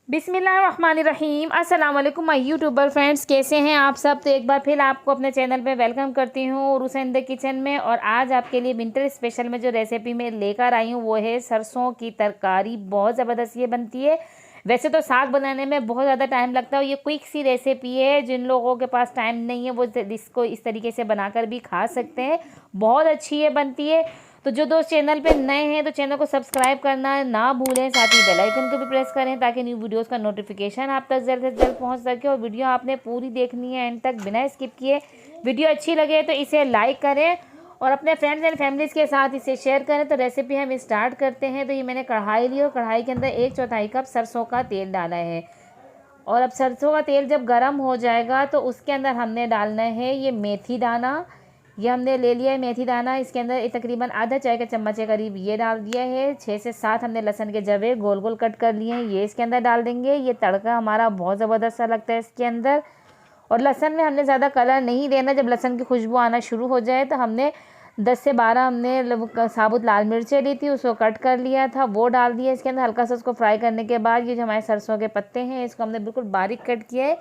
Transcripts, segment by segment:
बिस्मिल्लाहिर्रहमानिर्रहीम। अस्सलाम वालेकुम माय यूट्यूबर फ्रेंड्स, कैसे हैं आप सब। तो एक बार फिर आपको अपने चैनल पे वेलकम करती हूँ उर्स इन द किचन में। और आज आपके लिए विंटर स्पेशल में जो रेसिपी मैं लेकर आई हूँ वो है सरसों की तरकारी। बहुत ज़बरदस्त ये बनती है। वैसे तो साग बनाने में बहुत ज़्यादा टाइम लगता है, ये क्विक सी रेसिपी है। जिन लोगों के पास टाइम नहीं है वो इसको इस तरीके से बनाकर भी खा सकते हैं। बहुत अच्छी ये बनती है। तो जो दोस्त चैनल पे नए हैं तो चैनल को सब्सक्राइब करना ना भूलें, साथ ही बेल आइकन को भी प्रेस करें ताकि न्यू वीडियोस का नोटिफिकेशन आप तक जल्द से जल्द पहुंच सके। और वीडियो आपने पूरी देखनी है एंड तक बिना स्किप किए। वीडियो अच्छी लगे तो इसे लाइक करें और अपने फ्रेंड्स एंड फैमिलीज़ के साथ इसे शेयर करें। तो रेसिपी हम स्टार्ट करते हैं। तो ये मैंने कढ़ाई ली और कढ़ाई के अंदर 1/4 कप सरसों का तेल डाला है। और अब सरसों का तेल जब गर्म हो जाएगा तो उसके अंदर हमने डालना है ये मेथी दाना। ये हमने ले लिया है मेथी दाना। इसके अंदर तकरीबन आधा चाय का चम्मच के करीब ये डाल दिया है। 6 से 7 हमने लहसुन के जवे गोल गोल कट कर लिए हैं, ये इसके अंदर डाल देंगे। ये तड़का हमारा बहुत ज़बरदस्त सा लगता है इसके अंदर। और लहसुन में हमने ज़्यादा कलर नहीं देना। जब लहसुन की खुशबू आना शुरू हो जाए तो हमने 10 से 12 हमने साबुत लाल मिर्चें ली थी, उसको कट कर लिया था, वो डाल दिया इसके अंदर। हल्का सा उसको फ्राई करने के बाद ये जो हमारे सरसों के पत्ते हैं इसको हमने बिल्कुल बारीक कट किया है।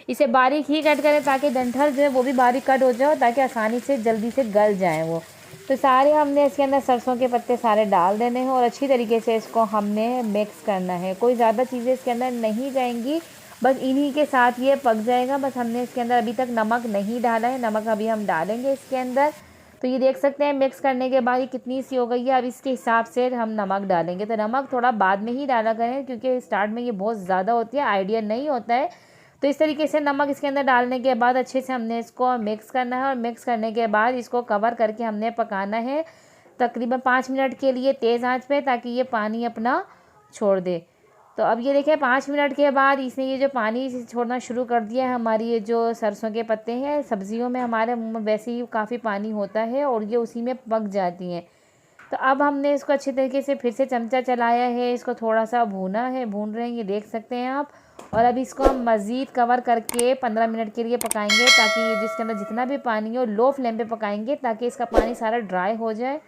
इसे बारीक ही कट करें ताकि डंठल जो है वो भी बारीक कट हो जाए, ताकि आसानी से जल्दी से गल जाए वो। तो सारे हमने इसके अंदर सरसों के पत्ते सारे डाल देने हैं और अच्छी तरीके से इसको हमने मिक्स करना है। कोई ज़्यादा चीज़ें इसके अंदर नहीं जाएंगी, बस इन्हीं के साथ ये पक जाएगा। बस हमने इसके अंदर अभी तक नमक नहीं डाला है, नमक अभी हम डालेंगे इसके अंदर। तो ये देख सकते हैं मिक्स करने के बाद ये कितनी सी हो गई है। अब इसके हिसाब से हम नमक डालेंगे। तो नमक थोड़ा बाद में ही डाला करें क्योंकि स्टार्ट में ये बहुत ज़्यादा होती है, आइडिया नहीं होता है। तो इस तरीके से नमक इसके अंदर डालने के बाद अच्छे से हमने इसको मिक्स करना है। और मिक्स करने के बाद इसको कवर करके हमने पकाना है तकरीबन 5 मिनट के लिए तेज़ आंच पे, ताकि ये पानी अपना छोड़ दे। तो अब ये देखिए 5 मिनट के बाद इसने ये जो पानी छोड़ना शुरू कर दिया है। हमारी ये जो सरसों के पत्ते हैं, सब्जियों में हमारे वैसे ही काफ़ी पानी होता है और ये उसी में पक जाती हैं। तो अब हमने इसको अच्छे तरीके से फिर से चमचा चलाया है, इसको थोड़ा सा भूना है, भून रहे हैं, ये देख सकते हैं आप। और अब इसको हम मज़ीद कवर करके 15 मिनट के लिए पकाएंगे, ताकि ये जिसके अंदर जितना भी पानी हो लो फ्लेम पे पकाएंगे ताकि इसका पानी सारा ड्राई हो जाए।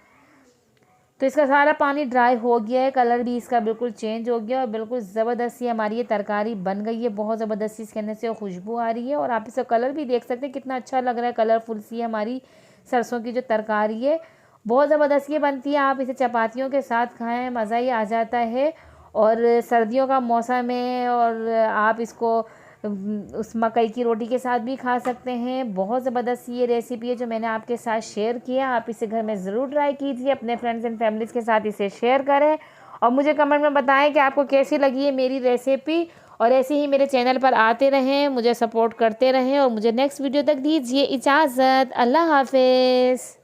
तो इसका सारा पानी ड्राई हो गया है, कलर भी इसका बिल्कुल चेंज हो गया और बिल्कुल ज़बरदस्त सी हमारी ये तरकारी बन गई है। बहुत ज़बरदस्ती इसके अंदर से खुशबू आ रही है और आप इसका कलर भी देख सकते हैं कितना अच्छा लग रहा है। कलरफुल सी हमारी सरसों की जो तरकारी है, बहुत ज़बरदस्त ये बनती है। आप इसे चपातियों के साथ खाएं, मज़ा ही आ जाता है। और सर्दियों का मौसम है और आप इसको उस मकई की रोटी के साथ भी खा सकते हैं। बहुत ज़बरदस्त ये रेसिपी है जो मैंने आपके साथ शेयर किया। आप इसे घर में ज़रूर ट्राई कीजिए, अपने फ्रेंड्स एंड फैमिलीज़ के साथ इसे शेयर करें और मुझे कमेंट में बताएं कि आपको कैसी लगी है मेरी रेसिपी। और ऐसे ही मेरे चैनल पर आते रहें, मुझे सपोर्ट करते रहें और मुझे नेक्स्ट वीडियो तक दीजिए इजाज़त। अल्लाह हाफिज़।